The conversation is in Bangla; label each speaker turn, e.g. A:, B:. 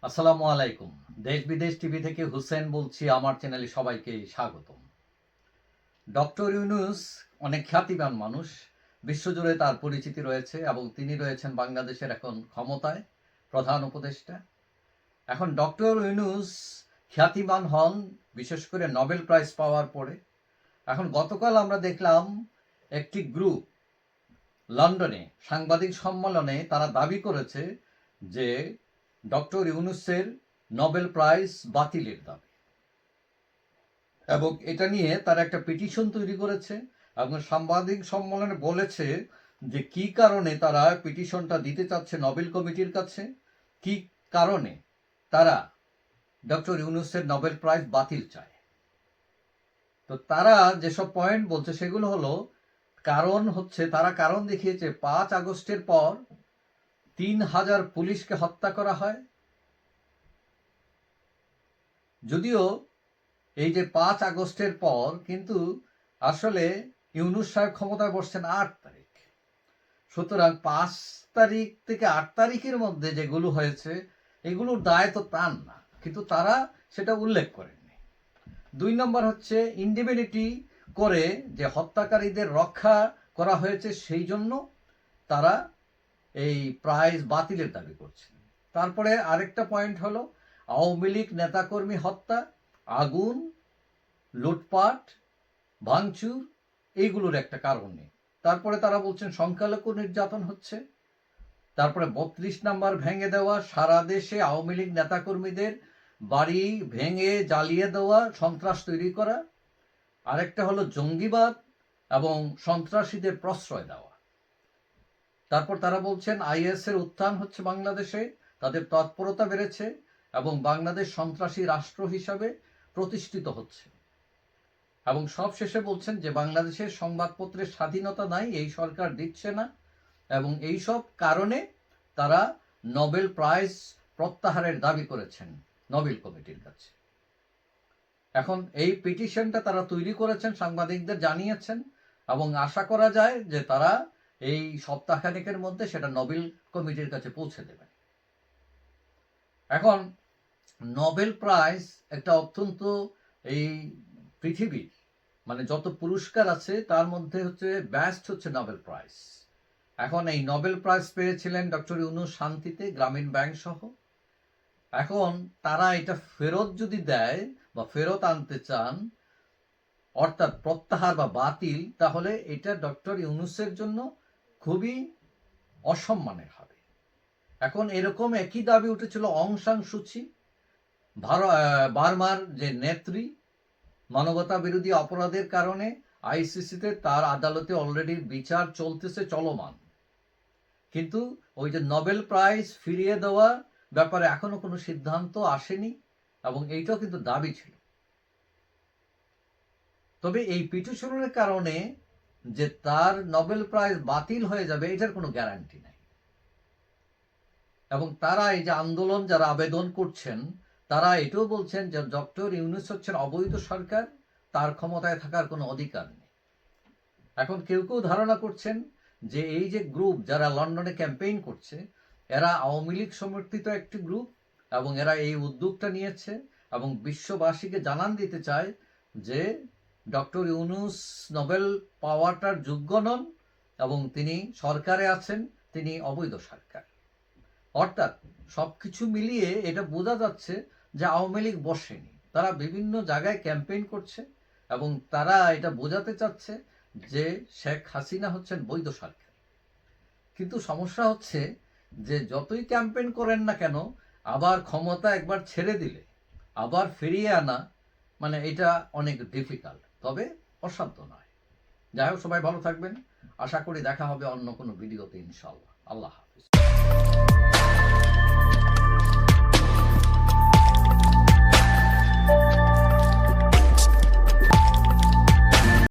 A: আসসালামু আলাইকুম। দেশ বিদেশ টিভি থেকে হুসেন বলছি। আমার চ্যানেলে সবাইকে স্বাগতম। ডক্টর ইউনূস অনেক খ্যাতিমান মানুষ। বিশ্বজুড়ে তার পরিচিতি রয়েছে এবং তিনি রয়েছেন বাংলাদেশের এখন ক্ষমতায় প্রধান উপদেষ্টা। এখন ডক্টর ইউনূস খ্যাতিমান হন বিশেষ করে নোবেল প্রাইজ পাওয়ার পরে। এখন গতকাল আমরা দেখলাম একটি গ্রুপ লন্ডনে সাংবাদিক সম্মেলনে তারা দাবি করেছে যে ডক্টর ইউনূসের নোবেল প্রাইজ বাতিলের দাবি, এবং এটা নিয়ে তারা একটা পিটিশন তৈরি করেছে এবং সাংবাদিক সম্মেলনে বলেছে যে কি কারণে তারা পিটিশনটা দিতে চাচ্ছে নোবেল কমিটির কাছে, কি কারণে তারা ডক্টর ইউনূসের নোবেল প্রাইজ বাতিল চায়। তো তারা যেসব পয়েন্ট বলছে সেগুলো হলো, কারণ হচ্ছে তারা কারণ দেখিয়েছে 5 আগস্টের পর 3000 পুলিশকে হত্যা করা হয়। যদিও এই যে 5 আগস্টের পর কিন্তু আসলে ইউনূস সাহেব ক্ষমতায় বসছেন 8 তারিখ। সুতরাং 5 তারিখ থেকে 8 তারিখের মধ্যে যেগুলো হয়েছে এগুলোর দায় তো তার না, কিন্তু তারা সেটা উল্লেখ করেননি। 2 নম্বর হচ্ছে ইন্ডিমিনিটি করে যে হত্যাকারীদের রক্ষা করা হয়েছে সেই জন্য তারা এই প্রাইজ বাতিলের দাবি করছেন। তারপরে আরেকটা পয়েন্ট হলো আওয়ামী লীগ নেতাকর্মী হত্যা, আগুন, লুটপাট, ভাঙচুর, এইগুলোর একটা কারণ নেই। তারপরে তারা বলছেন সংখ্যালঘু নির্যাতন হচ্ছে। তারপরে 32 নাম্বার ভেঙে দেওয়া, সারা দেশে আওয়ামী লীগ নেতাকর্মীদের বাড়ি ভেঙে জ্বালিয়ে দেওয়া, সন্ত্রাস তৈরি করা। আরেকটা হলো জঙ্গিবাদ এবং সন্ত্রাসীদের প্রশ্রয় দেওয়া। তারপর তারা বলছেন আইএস এর উত্থান হচ্ছে বাংলাদেশে, তাদের তৎপরতা বেড়েছে এবং বাংলাদেশ সন্ত্রাসী রাষ্ট্র হিসাবে প্রতিষ্ঠিত হচ্ছে। এবং সব শেষে বলছেন যে বাংলাদেশের সংবাদপত্রের স্বাধীনতা নাই, এই সরকার দিচ্ছে না, এবং এই সব কারণে তারা নোবেল প্রাইজ প্রত্যাহারের দাবি করেছেন নোবেল কমিটির কাছে। এখন এই পিটিশনটা তারা তৈরি করেছেন, সাংবাদিকদের জানিয়েছেন, এবং আশা করা যায় যে তারা এই সপ্তাহখানেকের মধ্যে সেটা নোবেল কমিটির কাছে পৌঁছে দেবেন। এখন নোবেল প্রাইজ একটা অত্যন্ত এই পৃথিবীর মানে যত পুরস্কার আছে তার মধ্যে হচ্ছে বেস্ট হচ্ছে নোবেল প্রাইজ। এখন এই নোবেল প্রাইজ পেয়েছিলেন ডক্টর ইউনূস শান্তিতে, গ্রামীণ ব্যাংক সহ। এখন তারা এটা ফেরত যদি দেয় বা ফেরত আনতে চান, অর্থাৎ প্রত্যাহার বা বাতিল, তাহলে এটা ডক্টর ইউনূসের জন্য খুবই অসম্মানের হবে। এখন এরকম একই দাবি উঠেছিল অং সান সুচি, বার্মার যে নেত্রী, মানবতা বিরোধী অপরাধের কারণে আইসিসিতে তার আদালতে অলরেডি বিচার চলতেছে, চলমান, কিন্তু ওই যে নোবেল প্রাইজ ফিরিয়ে দেওয়া ব্যাপারে এখনো কোনো সিদ্ধান্ত আসেনি, এবং এইটাও কিন্তু দাবি ছিল। তবে এই পিটিশনের কারণে যে তার নোবেল প্রাইজ বাতিল হয়ে যাবে এটার কোনো গ্যারান্টি নাই। এবং তারা এই যে আন্দোলন যারা আবেদন করছেন তারা এটাও বলছেন যে ডক্টর ইউনূস হচ্ছেন অবৈধ সরকার, তার ক্ষমতায় থাকার কোনো অধিকার নেই। এখন কেউ কেউ ধারণা করছেন যে এই যে গ্রুপ যারা লন্ডনে ক্যাম্পেইন করছে এরা আওয়ামী লীগ সমর্থিত একটি গ্রুপ, এবং এরা এই উদ্যোগটা নিয়েছে এবং বিশ্ববাসীকে জানান দিতে চায় যে ডক্টর ইউনূস নোবেল পাওয়াটার যোগ্য নন এবং তিনি সরকারে আছেন, তিনি অবৈধ সরকার। অর্থাৎ সবকিছু মিলিয়ে এটা বোঝা যাচ্ছে যে আওয়ামী লীগ বসেনি, তারা বিভিন্ন জায়গায় ক্যাম্পেইন করছে এবং তারা এটা বোঝাতে চাচ্ছে যে শেখ হাসিনা হচ্ছেন বৈধ সরকার। কিন্তু সমস্যা হচ্ছে যে যতই ক্যাম্পেইন করেন না কেন, আবার ক্ষমতা একবার ছেড়ে দিলে আবার ফিরিয়ে আনা মানে এটা অনেক ডিফিকাল্ট, তবে অসাধ্য নয়। যাই হোক, সবাই ভালো থাকবেন। আশা করি দেখা হবে অন্য কোনো ভিডিওতে ইনশাআল্লাহ। আল্লাহ হাফিজ।